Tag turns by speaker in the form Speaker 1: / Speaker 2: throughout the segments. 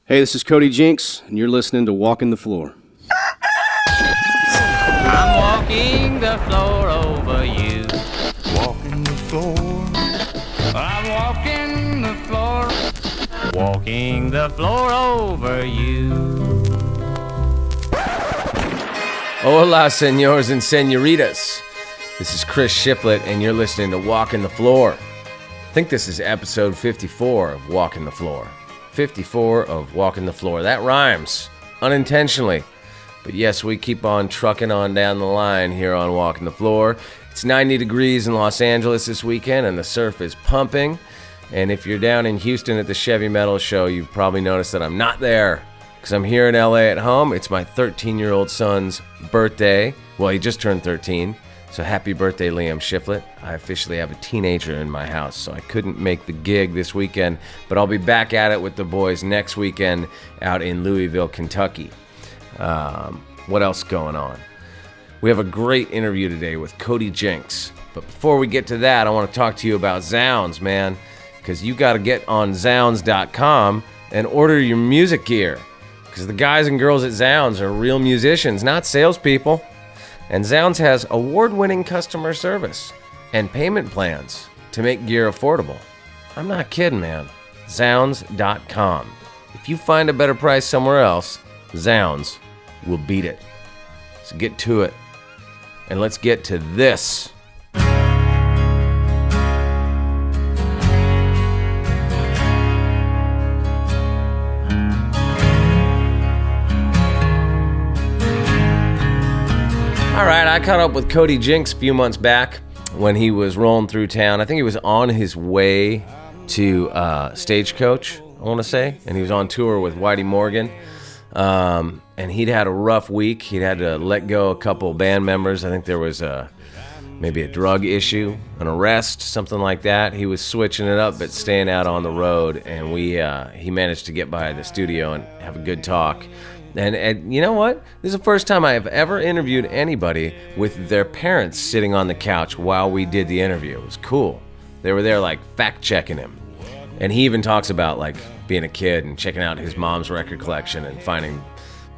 Speaker 1: Hey, this is Cody Jinks, and you're listening to Walking the Floor.
Speaker 2: I'm walking the floor over you.
Speaker 3: Walking the floor.
Speaker 2: I'm walking the floor. Walking the floor over you.
Speaker 4: Hola, senors and senoritas. This is Chris Shiflett, and you're listening to Walking the Floor. I think this is episode 54 of Walking the Floor. 54 of Walking the Floor. That rhymes, unintentionally. But yes, we keep on trucking on down the line here on Walking the Floor. It's 90 degrees in Los Angeles this weekend, and the surf is pumping. And if you're down in Houston at the Chevy Metal Show, you've probably noticed that I'm not there, because I'm here in LA at home. It's my 13-year-old son's birthday. Well, he just turned 13. So happy birthday, Liam Shiflett. I officially have a teenager in my house, so I couldn't make the gig this weekend, but I'll be back at it with the boys next weekend out in Louisville, Kentucky. What else going on? We have a great interview today with Cody Jinks. But before we get to that, I want to talk to you about Zounds, man, because you got to get on Zounds.com and order your music gear, because the guys and girls at Zounds are real musicians, not salespeople. And Zounds has award-winning customer service and payment plans to make gear affordable. I'm not kidding, man. Zounds.com. If you find a better price somewhere else, Zounds will beat it. So get to it. And let's get to this. All right, I caught up with Cody Jinks a few months back when he was rolling through town. I think he was on his way to Stagecoach, I want to say, and he was on tour with Whitey Morgan. And he'd had a rough week. He'd had to let go a couple band members. I think there was maybe a drug issue, an arrest, something like that. He was switching it up, but staying out on the road. And he managed to get by the studio and have a good talk. And you know what? This is the first time I have ever interviewed anybody with their parents sitting on the couch while we did the interview. It was cool. They were there like fact-checking him. And he even talks about like being a kid and checking out his mom's record collection and finding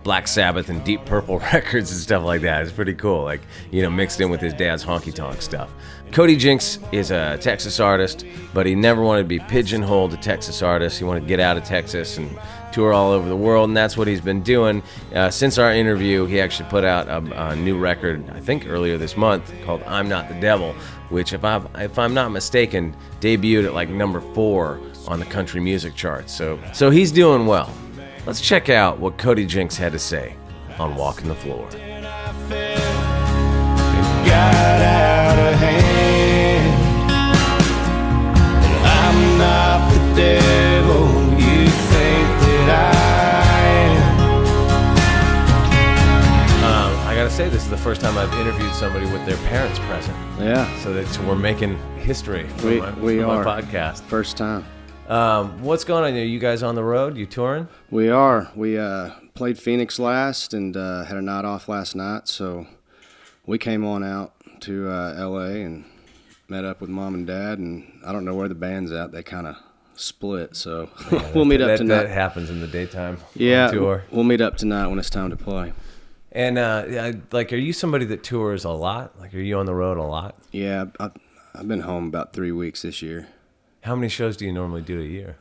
Speaker 4: Black Sabbath and Deep Purple records and stuff like that. It's pretty cool, like, you know, mixed in with his dad's honky-tonk stuff. Cody Jinks is a Texas artist, but he never wanted to be pigeonholed to Texas artists. He wanted to get out of Texas and tour all over the world, and that's what he's been doing. Since our interview, he actually put out a new record, I think earlier this month, called I'm Not the Devil, which, if I'm not mistaken, debuted at like number 4 on the country music charts. So he's doing well. Let's check out what Cody Jinks had to say on Walking the Floor.
Speaker 3: Got out of hand. I'm not the devil you think that I am.
Speaker 4: I gotta say, this is the first time I've interviewed somebody with their parents present.
Speaker 1: Yeah.
Speaker 4: So we're making history for my podcast.
Speaker 1: First time.
Speaker 4: What's going on? Are you guys on the road? You touring?
Speaker 1: We are. We played Phoenix last and had a night off last night, so we came on out to L.A. and met up with Mom and Dad, and I don't know where the band's at. They kind of split, so we'll meet up tonight.
Speaker 4: That happens in the daytime
Speaker 1: on
Speaker 4: tour.
Speaker 1: We'll meet up tonight when it's time to play.
Speaker 4: And, are you somebody that tours a lot? Like, are you on the road a lot?
Speaker 1: Yeah, I've been home about 3 weeks this year.
Speaker 4: How many shows do you normally do a year?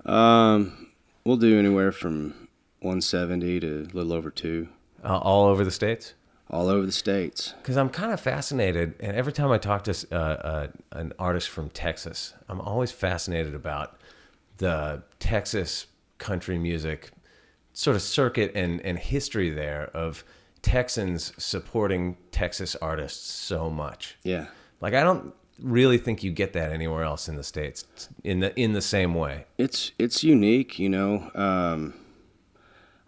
Speaker 1: We'll do anywhere from 170 to a little over 2.
Speaker 4: All over the States?
Speaker 1: All over the States.
Speaker 4: Because I'm kind of fascinated, and every time I talk to an artist from Texas, I'm always fascinated about the Texas country music sort of circuit and history there of Texans supporting Texas artists so much.
Speaker 1: Yeah.
Speaker 4: Like, I don't really think you get that anywhere else in the States in the same way.
Speaker 1: It's unique, you know.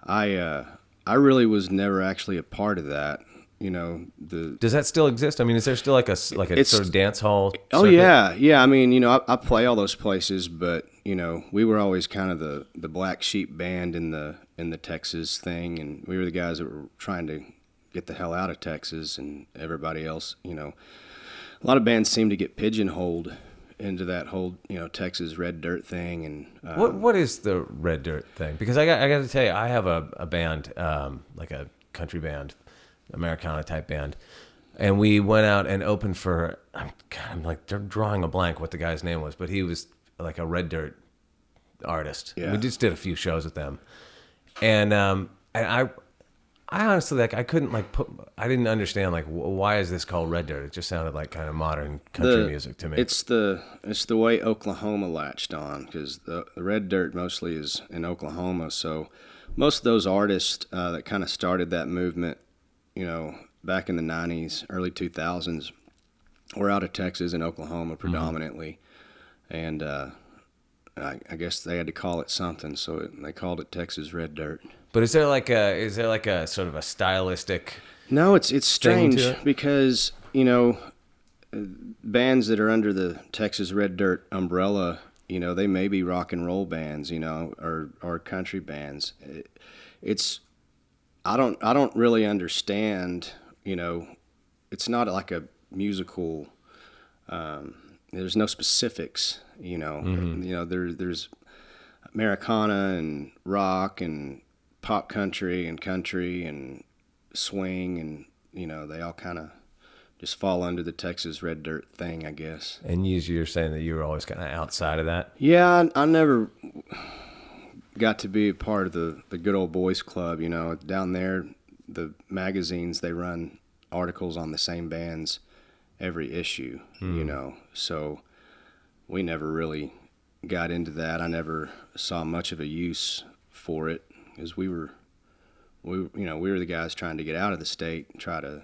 Speaker 1: I really was never actually a part of that. You know,
Speaker 4: does that still exist? I mean, is there still like a sort of dance hall circuit?
Speaker 1: Oh yeah. I mean, you know, I play all those places, but you know, we were always kind of the black sheep band in the Texas thing, and we were the guys that were trying to get the hell out of Texas, and everybody else, you know, a lot of bands seem to get pigeonholed into that whole Texas red dirt thing. And
Speaker 4: What is the red dirt thing? Because I got to tell you, I have a band, like a country band, Americana type band, and we went out and opened for. I'm like drawing a blank what the guy's name was, but he was like a red dirt artist.
Speaker 1: Yeah.
Speaker 4: We just did a few shows with them, and I honestly I couldn't I didn't understand why is this called red dirt? It just sounded like kind of modern country music to me.
Speaker 1: It's the way Oklahoma latched on, because the red dirt mostly is in Oklahoma. So most of those artists that kind of started that movement, back in the 90s, early 2000s, were out of Texas and Oklahoma predominantly. And I guess they had to call it something, so they called it Texas red dirt.
Speaker 4: But is there like a sort of a stylistic?
Speaker 1: No, it's strange
Speaker 4: to it?
Speaker 1: because bands that are under the Texas red dirt umbrella, they may be rock and roll bands, or country bands. I don't really understand. It's not like a musical. There's no specifics. There's Americana and rock and pop country and swing, and they all kind of just fall under the Texas red dirt thing, I guess.
Speaker 4: And you're saying that you were always kind of outside of that?
Speaker 1: Yeah, I never got to be a part of the good old boys club. Down there, the magazines, they run articles on the same bands every issue. So we never really got into that. I never saw much of a use for it, because we were the guys trying to get out of the state and try to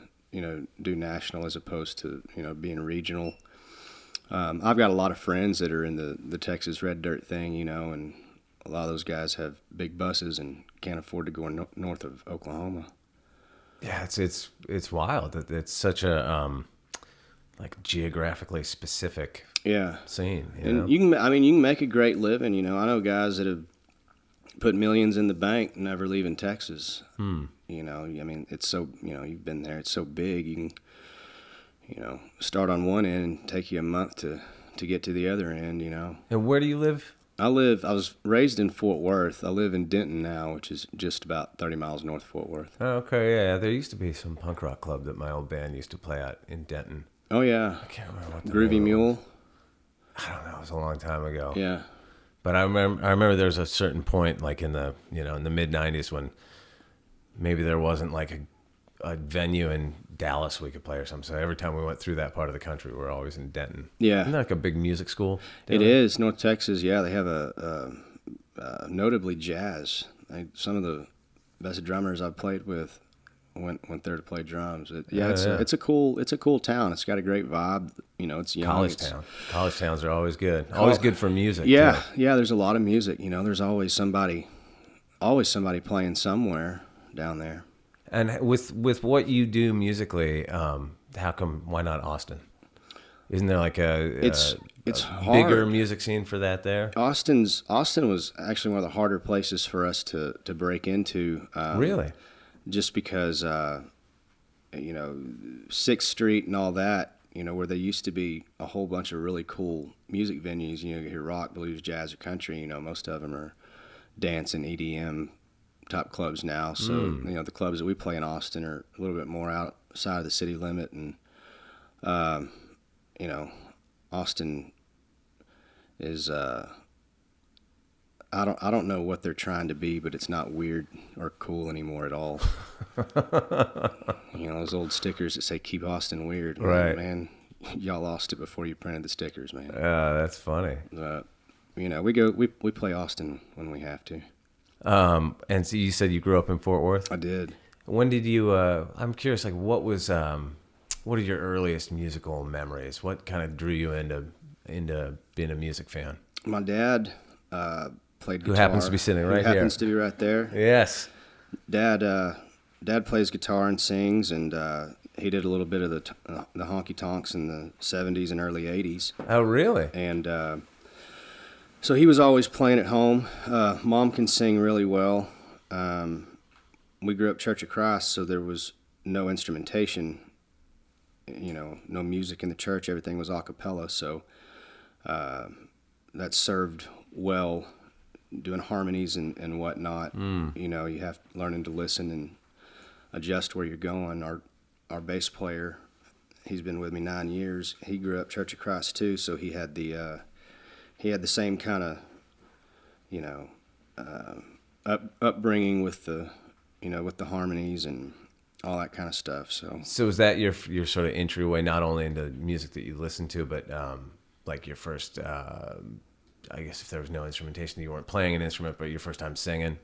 Speaker 1: do national as opposed to being regional. I've got a lot of friends that are in the Texas red dirt thing, and a lot of those guys have big buses and can't afford to go north of Oklahoma.
Speaker 4: Yeah, it's wild that it's such a geographically specific scene.
Speaker 1: And you can make a great living. I know guys that have put millions in the bank, never leaving Texas. It's so, you've been there. It's so big. You can, start on one end and take you a month to get to the other end.
Speaker 4: And where do you live?
Speaker 1: I was raised in Fort Worth. I live in Denton now, which is just about 30 miles north of Fort Worth.
Speaker 4: Oh, okay, yeah. There used to be some punk rock club that my old band used to play at in Denton.
Speaker 1: Oh yeah.
Speaker 4: I can't remember what the
Speaker 1: Groovy
Speaker 4: name
Speaker 1: Mule.
Speaker 4: was. I don't know. It was a long time ago.
Speaker 1: Yeah.
Speaker 4: But I remember there was a certain point, like in the in the mid '90s, when maybe there wasn't like a venue in Dallas we could play or something. So every time we went through that part of the country, we were always in Denton.
Speaker 1: Yeah.
Speaker 4: Isn't that like a big music school?
Speaker 1: It is. North Texas, yeah. They have notably jazz. Some of the best drummers I've played with went there to play drums. It's a cool town. It's got a great vibe. It's young.
Speaker 4: College towns are always good. Always good for music.
Speaker 1: Yeah,
Speaker 4: too.
Speaker 1: yeah. There's a lot of music. There's always somebody playing somewhere down there.
Speaker 4: And with what you do musically, how come? Why not Austin? Isn't there like
Speaker 1: It's
Speaker 4: a
Speaker 1: hard.
Speaker 4: bigger music scene for that there?
Speaker 1: Austin was actually one of the harder places for us to break into.
Speaker 4: Really?
Speaker 1: Just because 6th Street and all that, where there used to be a whole bunch of really cool music venues. You hear rock, blues, jazz, or country. Most of them are dance and EDM type clubs now. So the clubs that we play in Austin are a little bit more outside of the city limit, and Austin is I don't know what they're trying to be, but it's not weird or cool anymore at all. Those old stickers that say "Keep Austin Weird."
Speaker 4: Right,
Speaker 1: man. Y'all lost it before you printed the stickers, man.
Speaker 4: That's funny.
Speaker 1: We play Austin when we have to.
Speaker 4: And so you said you grew up in Fort Worth?
Speaker 1: I did.
Speaker 4: When did you? I'm curious. Like, what are your earliest musical memories? What kind of drew you into being a music fan?
Speaker 1: My dad played guitar.
Speaker 4: Who happens to be sitting right here.
Speaker 1: Happens to be right there.
Speaker 4: Yes.
Speaker 1: Dad plays guitar and sings, and he did a little bit of the honky tonks in the 70s and early 80s.
Speaker 4: Oh, really?
Speaker 1: And so he was always playing at home. Mom can sing really well. We grew up Church of Christ, so there was no instrumentation, no music in the church. Everything was a cappella. So that served well doing harmonies and whatnot. You know, you have learning to listen and adjust where you're going. Our bass player, he's been with me 9 years. He grew up Church of Christ too, so he had the same kind of, you know, upbringing with the, you know, with the harmonies and all that kind of stuff. So
Speaker 4: was that your sort of entryway, not only into music that you listened to, but like your first, I guess if there was no instrumentation, you weren't playing an instrument, but your first time singing?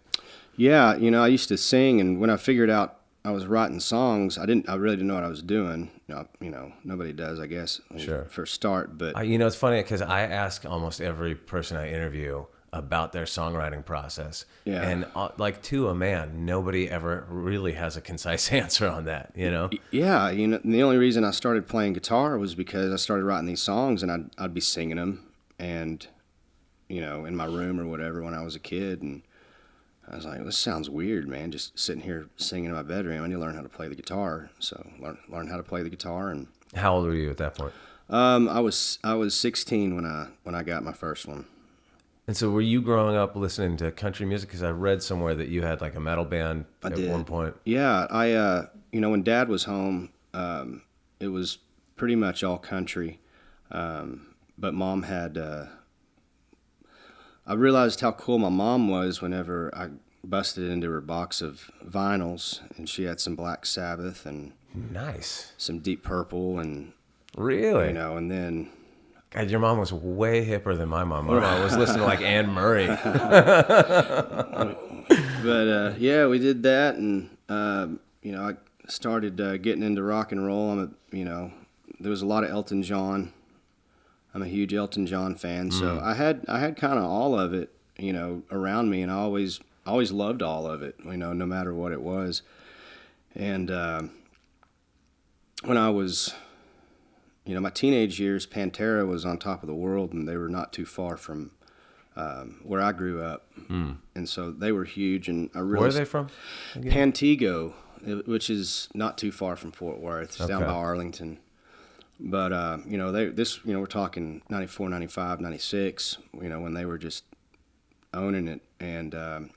Speaker 4: Yeah,
Speaker 1: you know, I used to sing, and when I figured out I was writing songs, I really didn't know what I was doing. You know, nobody does, I guess, when you first start. But
Speaker 4: you know, it's funny because I ask almost every person I interview about their songwriting process. Yeah. And like to a man, nobody ever really has a concise answer on that, you know?
Speaker 1: Yeah, you know, the only reason I started playing guitar was because I started writing these songs, and I'd be singing them, and, you know, in my room or whatever when I was a kid, and I was like, this sounds weird, man, just sitting here singing in my bedroom. I need to learn how to play the guitar, so learn how to play the guitar. And
Speaker 4: how old were you at that point?
Speaker 1: I was 16 when I got my first one.
Speaker 4: And so were you growing up listening to country music? Because I read somewhere that you had like a metal band at one point.
Speaker 1: Yeah, I you know, when Dad was home, it was pretty much all country. But Mom had, I realized how cool my mom was whenever I busted into her box of vinyls, and she had some Black Sabbath and
Speaker 4: nice,
Speaker 1: some Deep Purple, and
Speaker 4: really,
Speaker 1: you know, and then.
Speaker 4: God, your mom was way hipper than my mom. My mom was listening to like Anne Murray.
Speaker 1: But yeah, we did that, and you know, I started getting into rock and roll. You know, there was a lot of Elton John. I'm a huge Elton John fan, so I had kind of all of it, you know, around me, and I always loved all of it, you know, no matter what it was. And when I was, you know, my teenage years, Pantera was on top of the world, and they were not too far from where I grew up. And so they were huge, and I really...
Speaker 4: Where are they from?
Speaker 1: Again? Pantego, which is not too far from Fort Worth. It's down by Arlington. But, you know, you know, we're talking 94, 95, 96, you know, when they were just owning it, and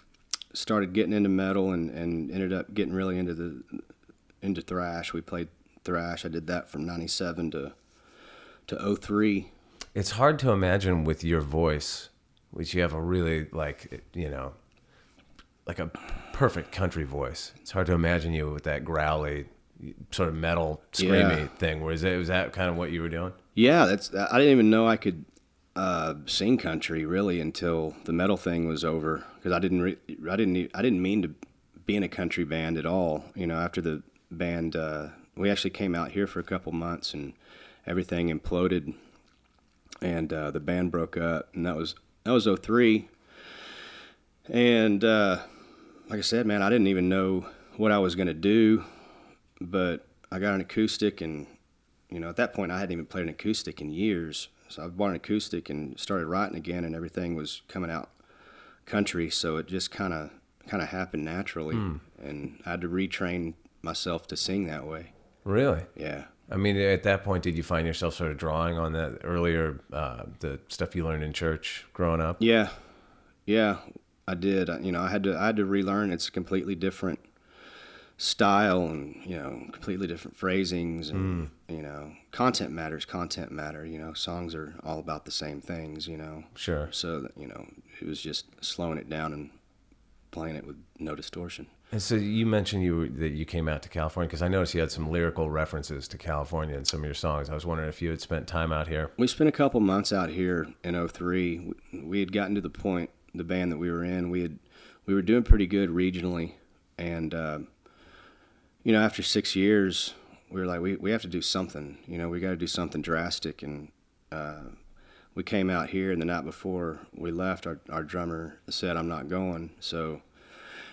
Speaker 1: started getting into metal, and ended up getting really into thrash. We played thrash. I did that from 97 to 03.
Speaker 4: It's hard to imagine with your voice, which you have a really, like, you know, like a perfect country voice. It's hard to imagine you with that growly sort of metal screamy thing. Was that kind of what you were doing? Yeah,
Speaker 1: I didn't even know I could sing country really until the metal thing was over, because I didn't mean to be in a country band at all. You know, after the band, we actually came out here for a couple months, and everything imploded, and the band broke up, and that was 03. And like I said, man, I didn't even know what I was going to do, but I got an acoustic, and, you know, at that point I hadn't even played an acoustic in years. So I bought an acoustic and started writing again, and everything was coming out country, so it just kind of happened naturally, and I had to retrain myself to sing that way.
Speaker 4: Really?
Speaker 1: Yeah.
Speaker 4: I mean, at that point, did you find yourself sort of drawing on that earlier, the stuff you learned in church growing up?
Speaker 1: Yeah, I did. You know, I had to relearn. It's a completely different style, and, you know, completely different phrasings, and you know, content matter. You know, songs are all about the same things, you know.
Speaker 4: Sure.
Speaker 1: So that, you know, it was just slowing it down and playing it with no distortion.
Speaker 4: And so you mentioned that you came out to California, because I noticed you had some lyrical references to California in some of your songs. I was wondering if you had spent time out here.
Speaker 1: We spent a couple months out here in 03. We had gotten to the point, the band that we were in, we were doing pretty good regionally, and you know, after 6 years, we were like, we have to do something. You know, we got to do something drastic, and we came out here, and the night before we left, our drummer said, "I'm not going." So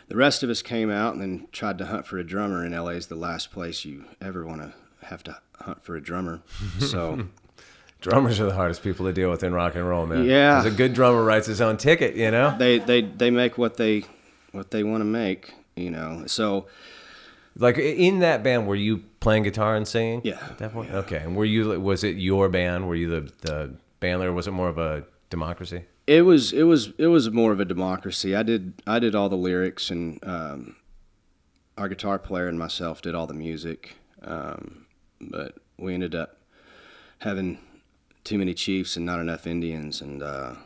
Speaker 1: the rest of us came out and then tried to hunt for a drummer, and LA's the last place you ever want to have to hunt for a drummer. So
Speaker 4: drummers are the hardest people to deal with in rock and roll, man.
Speaker 1: Yeah.
Speaker 4: Because a good drummer writes his own ticket, you know?
Speaker 1: They make what they want to make, you know. So,
Speaker 4: like, in that band, were you playing guitar and singing?
Speaker 1: Yeah.
Speaker 4: At that point?
Speaker 1: Yeah.
Speaker 4: Okay. And was it your band? Were you the Bandler? Was it more of a democracy?
Speaker 1: It was more of a democracy. I did all the lyrics, and our guitar player and myself did all the music. But we ended up having too many chiefs and not enough Indians, and
Speaker 4: Were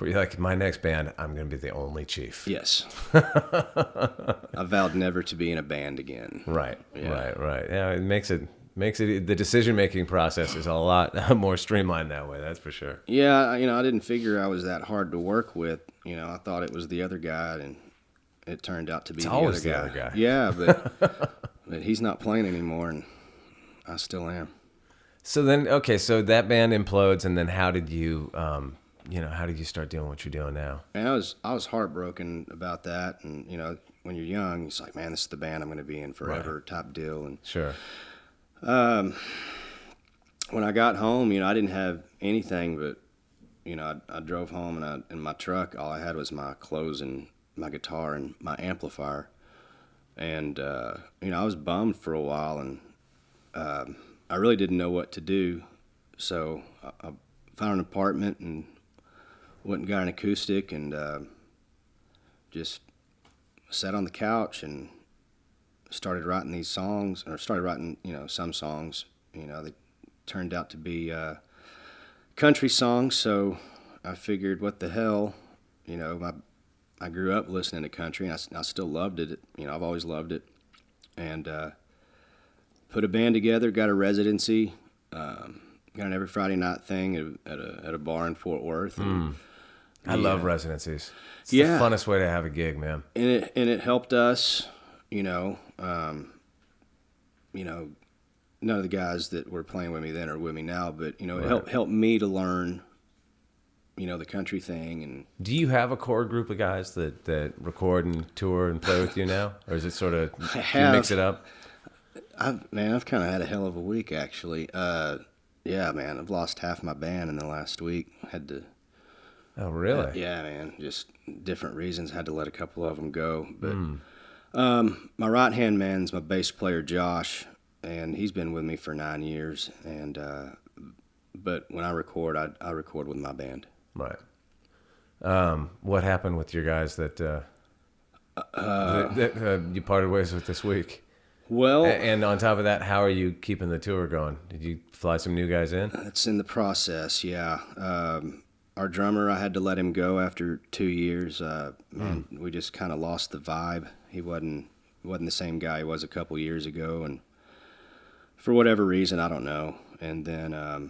Speaker 4: you like, my next band, I'm going to be the only chief?
Speaker 1: Yes. I vowed never to be in a band again.
Speaker 4: Right.
Speaker 1: Yeah.
Speaker 4: Right. Yeah, it makes it the decision-making process is a lot more streamlined that way, that's for sure.
Speaker 1: Yeah, I didn't figure I was that hard to work with. I thought it was the other guy, and it turned out to be
Speaker 4: always
Speaker 1: the
Speaker 4: the
Speaker 1: other
Speaker 4: other guy.
Speaker 1: Yeah, but he's not playing anymore, and I still am.
Speaker 4: So then, okay, so that band implodes, and then how did you, how did you start doing what you're doing now?
Speaker 1: And I was heartbroken about that, and when you're young, it's like, man, this is the band I'm going to be in forever, type deal. And
Speaker 4: Sure.
Speaker 1: when I got home, I didn't have anything but, I drove home, and in my truck, all I had was my clothes and my guitar and my amplifier. And, I was bummed for a while, and I really didn't know what to do. So I found an apartment and went and got an acoustic, and just sat on the couch and started writing these songs, or started writing, some songs. They turned out to be country songs, so I figured, what the hell, I grew up listening to country, and I still loved it. I've always loved it, and put a band together, got a residency, got an every Friday night thing at a bar in Fort Worth. And,
Speaker 4: I love residencies. It's
Speaker 1: Yeah.
Speaker 4: the funnest way to have a gig, man.
Speaker 1: and it helped us. None of the guys that were playing with me then are with me now, but it helped me to learn, the country thing. And
Speaker 4: Do you have a core group of guys that record and tour and play with you now? Or is it sort of, do you mix it up?
Speaker 1: I've kind of had a hell of a week, actually. Yeah, man, I've lost half my band in the last week. Had to.
Speaker 4: Oh, really?
Speaker 1: Yeah, man, just different reasons. Had to let a couple of them go. But my right hand man's my bass player, Josh, and he's been with me for 9 years. And but when I record, I record with my band.
Speaker 4: Right. What happened with your guys that you parted ways with this week?
Speaker 1: Well,
Speaker 4: And on top of that, how are you keeping the tour going? Did you fly some new guys in?
Speaker 1: it's in the process, yeah. Our drummer, I had to let him go after 2 years. Man, we just kind of lost the vibe. He wasn't the same guy he was a couple years ago, and for whatever reason, I don't know. And then a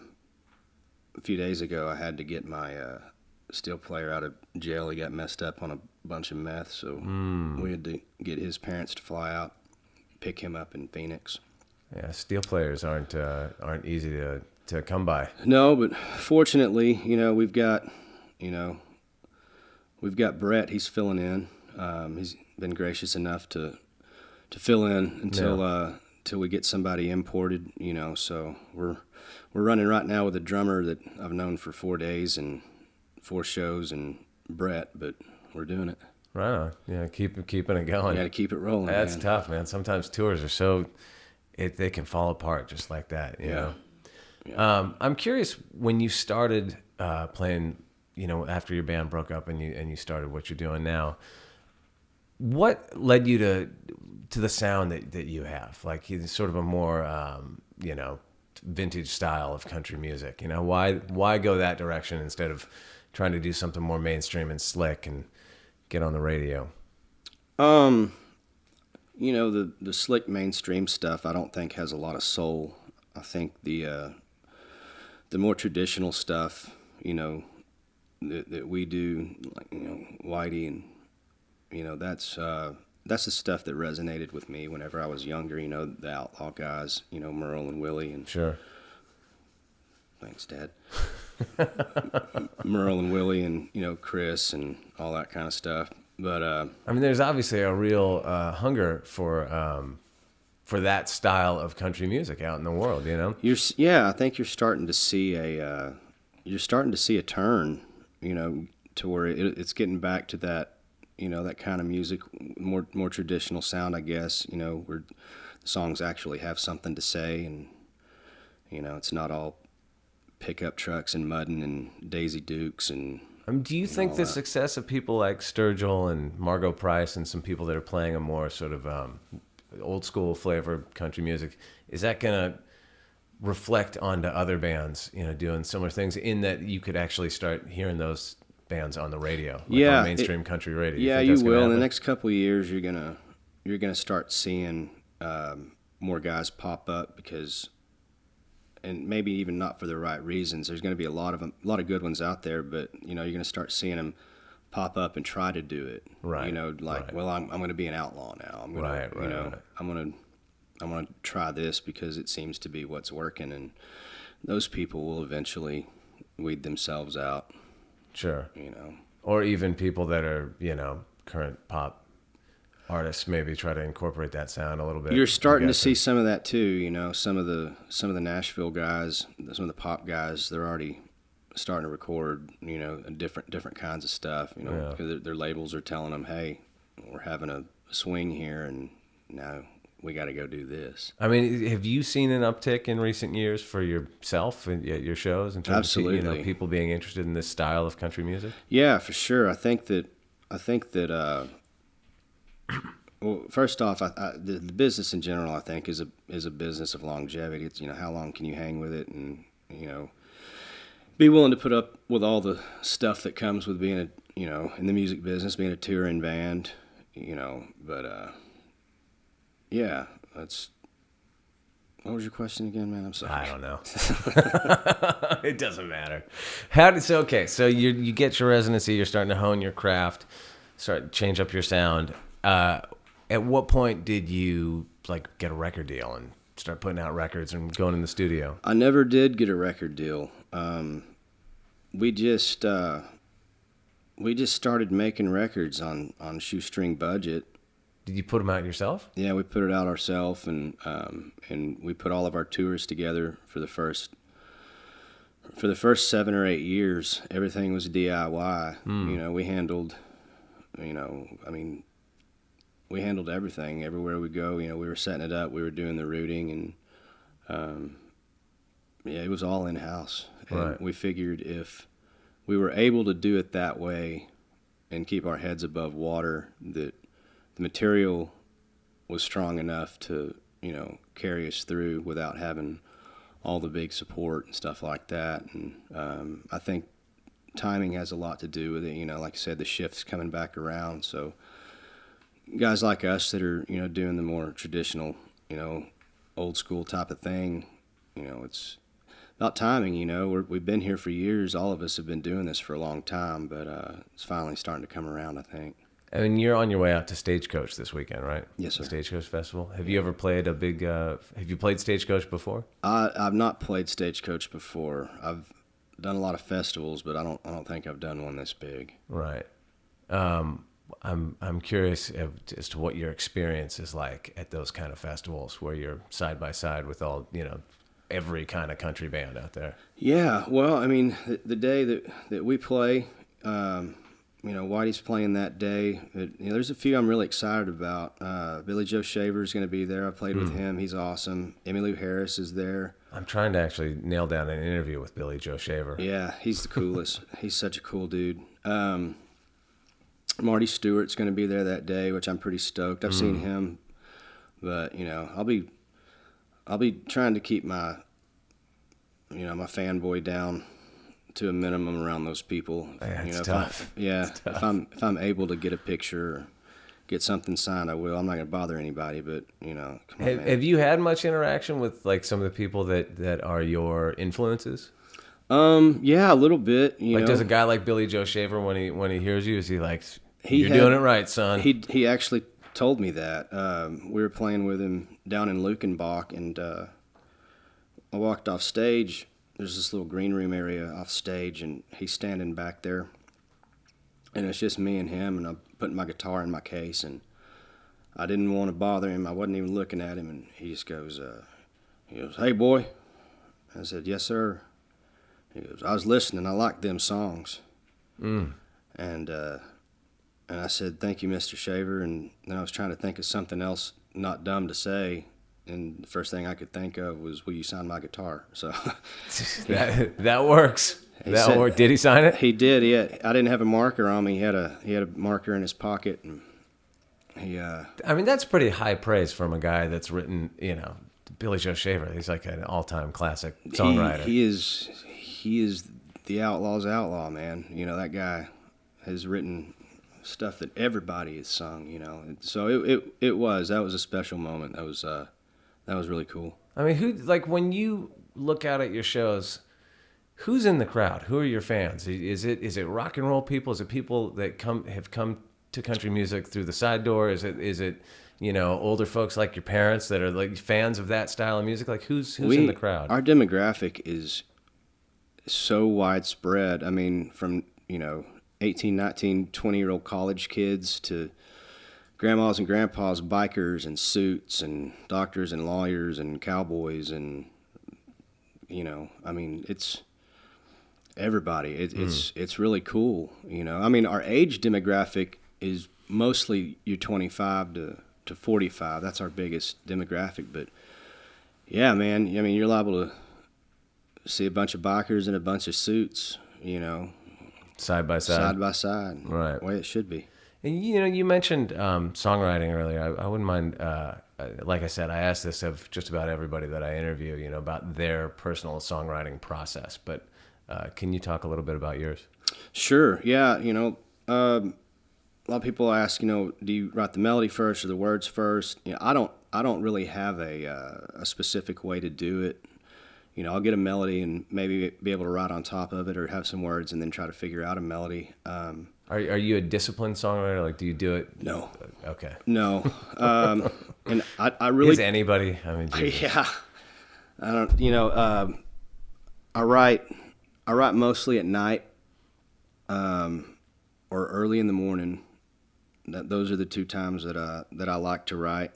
Speaker 1: few days ago, I had to get my steel player out of jail. He got messed up on a bunch of meth, so we had to get his parents to fly out, pick him up in Phoenix.
Speaker 4: Yeah, steel players aren't easy to come by.
Speaker 1: No, but fortunately, we've got Brett. He's filling in. He's been gracious enough to fill in until we get somebody imported. So we're running right now with a drummer that I've known for 4 days and 4 shows, and Brett. But we're doing it.
Speaker 4: Right on. Yeah, keeping it going.
Speaker 1: You got to keep it rolling.
Speaker 4: That's
Speaker 1: man.
Speaker 4: tough, man. Sometimes tours are they can fall apart just like that. You know.
Speaker 1: Yeah.
Speaker 4: I'm curious, when you started playing, after your band broke up and you started what you're doing now, what led you to the sound that you have? Like, sort of a more vintage style of country music. Why go that direction instead of trying to do something more mainstream and slick and get on the radio?
Speaker 1: The slick mainstream stuff I don't think has a lot of soul. I think the more traditional stuff, that we do, like, Whitey, and that's the stuff that resonated with me whenever I was younger. The Outlaw guys, Merle and Willie, and
Speaker 4: Sure.
Speaker 1: thanks, Dad. Merle and Willie, and Chris, and all that kind of stuff. But
Speaker 4: there's obviously a real hunger for that style of country music out in the world.
Speaker 1: I think you're starting to see a turn, to where it's getting back to that, that kind of music, more traditional sound, I guess, where the songs actually have something to say, and it's not all pickup trucks and mudding and Daisy Dukes and.
Speaker 4: Do you think the success of people like Sturgill and Margot Price and some people that are playing a more sort of old school flavor country music, is that going to reflect onto other bands, doing similar things, in that you could actually start hearing those bands on the radio, on mainstream country radio?
Speaker 1: Yeah, you will. In the next couple of years, you're gonna start seeing more guys pop up because. And maybe even not for the right reasons. There's going to be a lot of good ones out there, but you're going to start seeing them pop up and try to do it.
Speaker 4: Right.
Speaker 1: Well, I'm going to be an outlaw now. I'm going to, I'm going to try this because it seems to be what's working, and those people will eventually weed themselves out.
Speaker 4: Sure. Or even people that are current pop artists maybe try to incorporate that sound a little bit.
Speaker 1: You're starting to see some of that too. Some of the Nashville guys, some of the pop guys, they're already starting to record, different kinds of stuff. Because their labels are telling them, hey, we're having a swing here, and now we got to go do this.
Speaker 4: I mean, have you seen an uptick in recent years for yourself and at your shows in terms
Speaker 1: Absolutely.
Speaker 4: of people being interested in this style of country music?
Speaker 1: Yeah, for sure. I think that. Well, first off, the business in general, I think, is a business of longevity. It's how long can you hang with it, and be willing to put up with all the stuff that comes with being in the music business, being a touring band, But yeah, that's. What was your question again, man? I'm sorry.
Speaker 4: I don't know. It doesn't matter. So you get your residency. You're starting to hone your craft. Start to change up your sound. At what point did you get a record deal and start putting out records and going in the studio?
Speaker 1: I never did get a record deal. We just started making records on shoestring budget.
Speaker 4: Did you put them out yourself?
Speaker 1: Yeah, we put it out ourselves, and we put all of our tours together for the first 7 or 8 years. Everything was DIY. We handled. We handled everything everywhere we go. We were setting it up, we were doing the routing, and it was all in house.
Speaker 4: Right.
Speaker 1: We figured if we were able to do it that way and keep our heads above water, that the material was strong enough to carry us through without having all the big support and stuff like that. And I think timing has a lot to do with it. Like I said, the shift's coming back around. So guys like us that are, doing the more traditional, old school type of thing, it's about timing. We've been here for years. All of us have been doing this for a long time, but it's finally starting to come around, I think.
Speaker 4: I mean, you're on your way out to Stagecoach this weekend, right?
Speaker 1: Yes, sir.
Speaker 4: The Stagecoach Festival. Have you ever played a big? Have you played Stagecoach before?
Speaker 1: I've not played Stagecoach before. I've done a lot of festivals, but I don't think I've done one this big.
Speaker 4: Right. I'm curious as to what your experience is like at those kind of festivals where you're side by side with all every kind of country band out there.
Speaker 1: Yeah. Well, I mean, the day that we play. Whitey's playing that day. There's a few I'm really excited about. Billy Joe Shaver's going to be there. I played with him. He's awesome. Emmylou Harris is there.
Speaker 4: I'm trying to actually nail down an interview with Billy Joe Shaver.
Speaker 1: Yeah, he's the coolest. He's such a cool dude. Marty Stewart's going to be there that day, which I'm pretty stoked. I've seen him, but I'll be trying to keep my my fanboy down to a minimum around those people.
Speaker 4: Yeah, it's tough.
Speaker 1: It's tough. If I'm able to get a picture or get something signed, I will. I'm not gonna bother anybody, but come on, man.
Speaker 4: Have you had much interaction with some of the people that are your influences?
Speaker 1: Yeah, a little bit.
Speaker 4: Does a guy like Billy Joe Shaver when he hears you, is he like, you're doing it right, son?
Speaker 1: He actually told me that. We were playing with him down in Lukenbach, and I walked off stage. There's this little green room area off stage, and he's standing back there. And it's just me and him, and I'm putting my guitar in my case, and I didn't want to bother him. I wasn't even looking at him, and he just goes, "Hey, boy." I said, "Yes, sir." He goes, "I was listening. I like them songs." And I said, "Thank you, Mr. Shaver." And then I was trying to think of something else not dumb to say, and the first thing I could think of was, "Will you sign my guitar?" So
Speaker 4: that works. Did he sign it?
Speaker 1: He did. I didn't have a marker on me. He had a marker in his pocket, and he.
Speaker 4: I mean, that's pretty high praise from a guy that's written, Billy Joe Shaver. He's like an all-time classic songwriter.
Speaker 1: He is the outlaw's outlaw, man. That guy has written stuff that everybody has sung. And so that was a special moment. That was really cool.
Speaker 4: I mean, when you look out at your shows, who's in the crowd? Who are your fans? Is it rock and roll people? Is it people that have come to country music through the side door? Is it older folks like your parents that are like fans of that style of music? Like who's in the crowd?
Speaker 1: Our demographic is so widespread. I mean, from 18, 19, 20-year-old college kids to grandmas and grandpas, bikers and suits and doctors and lawyers and cowboys and I mean, it's everybody. It's really cool. I mean, our age demographic is mostly you're 25 to 45. That's our biggest demographic. But yeah, man, I mean, you're liable to see a bunch of bikers in a bunch of suits,
Speaker 4: side by side,
Speaker 1: right? The way it should be.
Speaker 4: And you mentioned songwriting earlier. I wouldn't mind. Like I said, I ask this of just about everybody that I interview, about their personal songwriting process. But can you talk a little bit about yours?
Speaker 1: Sure. Yeah. A lot of people ask, do you write the melody first or the words first? I don't really have a specific way to do it. I'll get a melody and maybe be able to write on top of it or have some words and then try to figure out a melody.
Speaker 4: Are you a disciplined songwriter? Like, do you do it?
Speaker 1: No.
Speaker 4: Okay.
Speaker 1: No. And I really...
Speaker 4: Is anybody? I mean, Jesus.
Speaker 1: Yeah. I don't, I write mostly at night or early in the morning. Those are the two times that I like to write.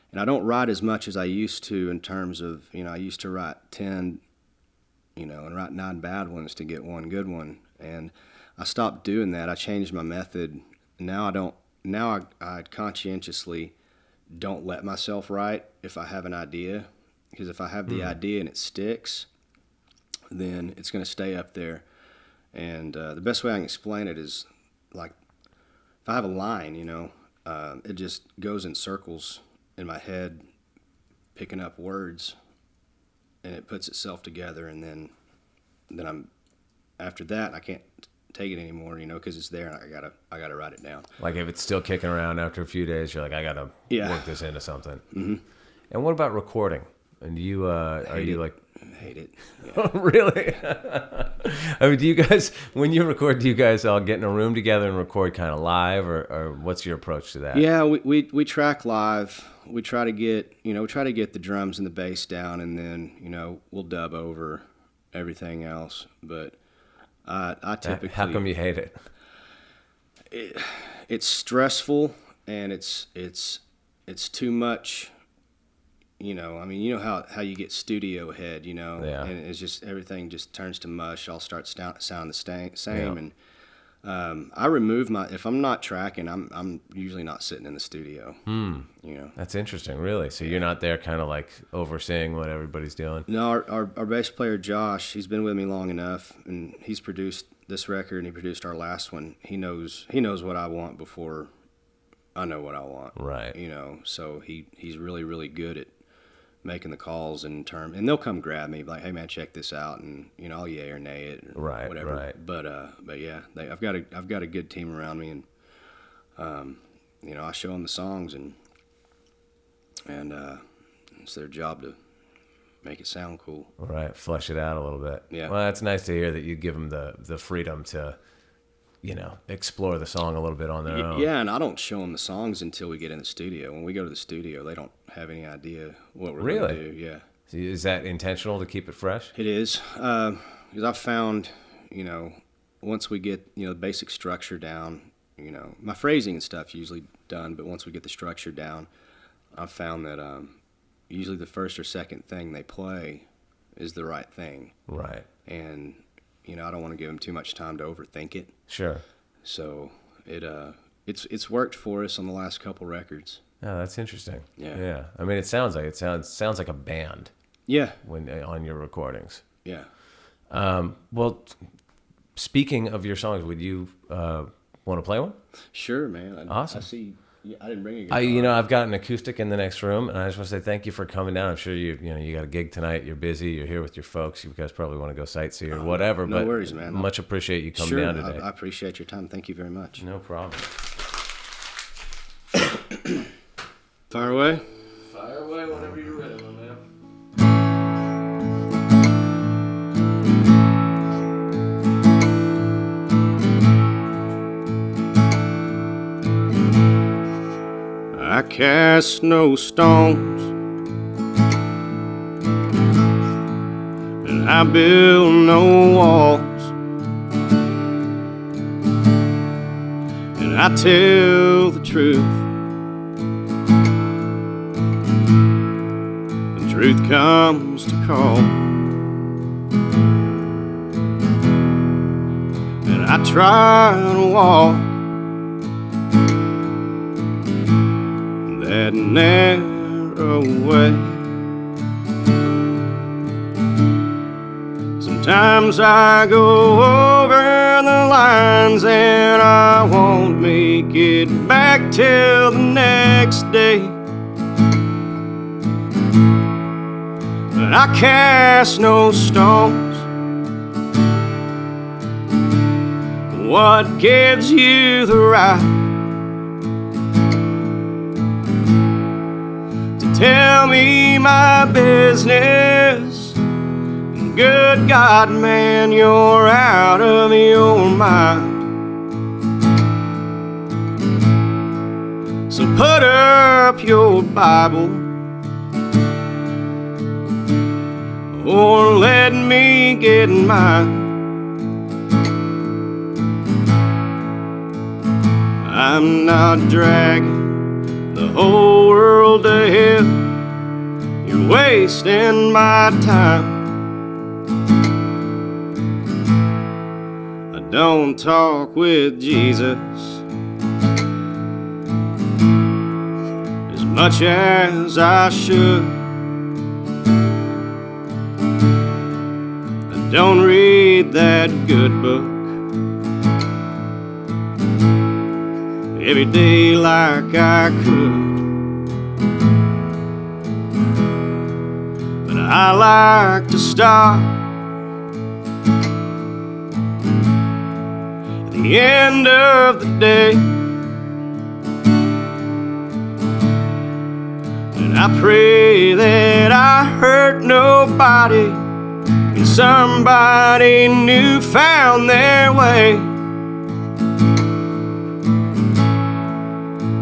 Speaker 1: And I don't write as much as I used to in terms of, I used to write 10, and write 9 bad ones to get one good one. And I stopped doing that. I changed my method. Now I conscientiously don't let myself write if I have an idea. Because if I have the idea and it sticks, then it's going to stay up there. And the best way I can explain it is, like, if I have a line, it just goes in circles in my head, picking up words, and it puts itself together, and then I'm after that I can't take it anymore, because it's there, and I gotta write it down.
Speaker 4: Like if it's still kicking around after a few days, you're like, I gotta work this into something.
Speaker 1: Mm-hmm.
Speaker 4: And what about recording? And do you
Speaker 1: hate it?
Speaker 4: Yeah. Really? I mean, do you guys, when you record, do you guys all get in a room together and record kind of live, or what's your approach to that?
Speaker 1: Yeah, we track live. We try to get the drums and the bass down, and then we'll dub over everything else. But I typically...
Speaker 4: How come you hate it?
Speaker 1: It's stressful, and it's too much. I mean, how you get studio head,
Speaker 4: Yeah.
Speaker 1: And it's just everything just turns to mush. I'll start sound the same,
Speaker 4: Yeah.
Speaker 1: and I remove if I'm not tracking, I'm usually not sitting in the studio.
Speaker 4: That's interesting, really. So you're not there, kind of like overseeing what everybody's doing.
Speaker 1: No, our bass player Josh, he's been with me long enough, and he's produced this record and he produced our last one. He knows what I want before I know what I want.
Speaker 4: Right.
Speaker 1: So he's really, really good at making the calls and they'll come grab me like, hey man, check this out, and I'll yay or nay it, or
Speaker 4: right,
Speaker 1: whatever.
Speaker 4: Right.
Speaker 1: But yeah, I've got a good team around me, and I show them the songs, and it's their job to make it sound cool.
Speaker 4: Right, flesh it out a little bit.
Speaker 1: Yeah.
Speaker 4: Well, that's nice to hear that you give them the freedom to, explore the song a little bit on their own.
Speaker 1: Yeah, and I don't show them the songs until we get in the studio. When we go to the studio, they don't have any idea what we're going to do. Yeah.
Speaker 4: Is that intentional to keep it fresh?
Speaker 1: It is, because I've found, once we get, the basic structure down, my phrasing and stuff usually done, but once we get the structure down, I've found that usually the first or second thing they play is the right thing.
Speaker 4: Right.
Speaker 1: And, I don't want to give them too much time to overthink it.
Speaker 4: Sure.
Speaker 1: So it's worked for us on the last couple records.
Speaker 4: Oh, that's interesting.
Speaker 1: Yeah.
Speaker 4: I mean, it sounds like a band
Speaker 1: Yeah.
Speaker 4: when on your recordings.
Speaker 1: Yeah.
Speaker 4: Well, speaking of your songs, would you want to play one?
Speaker 1: Sure, man.
Speaker 4: Awesome.
Speaker 1: I see. I didn't bring a guitar.
Speaker 4: I've got an acoustic in the next room, and I just want to say thank you for coming down. I'm sure you got a gig tonight. You're busy. You're here with your folks. You guys probably want to go sightsee or whatever.
Speaker 1: No
Speaker 4: but
Speaker 1: worries, man.
Speaker 4: Much appreciate you coming
Speaker 1: Sure,
Speaker 4: down today.
Speaker 1: I appreciate your time. Thank you very much.
Speaker 4: No problem.
Speaker 1: Fire away.
Speaker 4: Fire away whenever you're ready, my man.
Speaker 1: I cast no stones, and I build no walls, and I tell the truth. The truth comes to call, and I try to walk that narrow way. Sometimes I go over the lines and I won't make it back till the next day. But I cast no stones. What gives you the right tell me my business? Good God, man, you're out of your mind. So put up your Bible or let me get mine. I'm not dragging the whole world to hell. You're wasting my time. I don't talk with Jesus as much as I should. I don't read that good book every day like I could. But I like to stop at the end of the day, and I pray that I hurt nobody and somebody new found their way.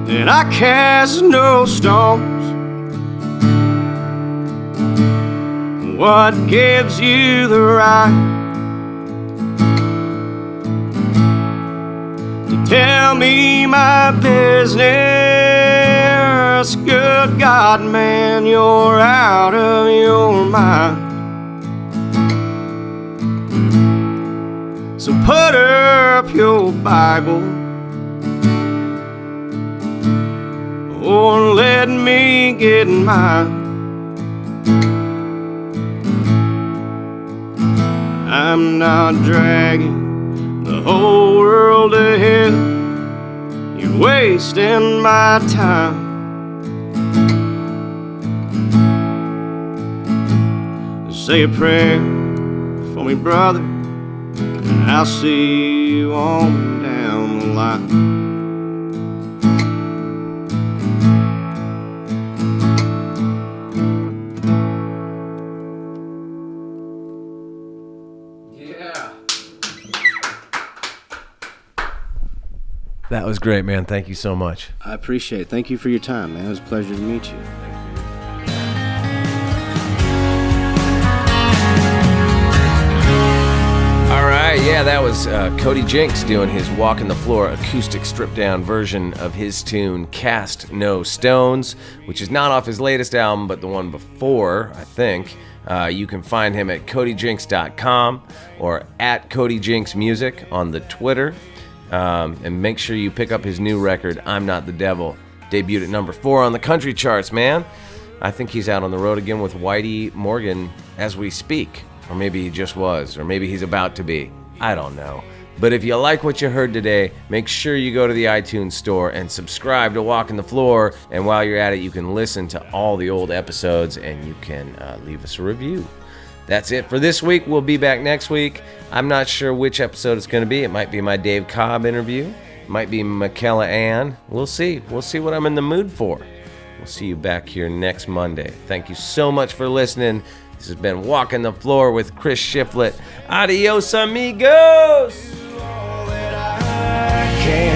Speaker 1: And I cast no stones. What gives you the right to tell me my business? Good God, man, you're out of your mind. So put up your Bible or let me get mine. I'm not dragging the whole world to hell. You're wasting my time. Say a prayer for me, brother, and I'll see you on down the line.
Speaker 4: That was great, man. Thank you so much.
Speaker 1: I appreciate it. Thank you for your time, man. It was a pleasure to meet you.
Speaker 4: All right, yeah, that was Cody Jinks doing his Walking the Floor acoustic stripped-down version of his tune Cast No Stones, which is not off his latest album, but the one before, I think. You can find him at CodyJinks.com or at Cody Jinks Music on the Twitter. And make sure you pick up his new record, I'm Not the Devil. Debuted at number 4 on the country charts, man. I think he's out on the road again with Whitey Morgan as we speak. Or maybe he just was, or maybe he's about to be. I don't know. But if you like what you heard today, make sure you go to the iTunes store and subscribe to Walking the Floor. And while you're at it, you can listen to all the old episodes and you can leave us a review. That's it for this week. We'll be back next week. I'm not sure which episode it's going to be. It might be my Dave Cobb interview. It might be Michaela Ann. We'll see. We'll see what I'm in the mood for. We'll see you back here next Monday. Thank you so much for listening. This has been Walking the Floor with Chris Shiflett. Adios, amigos!
Speaker 3: Can't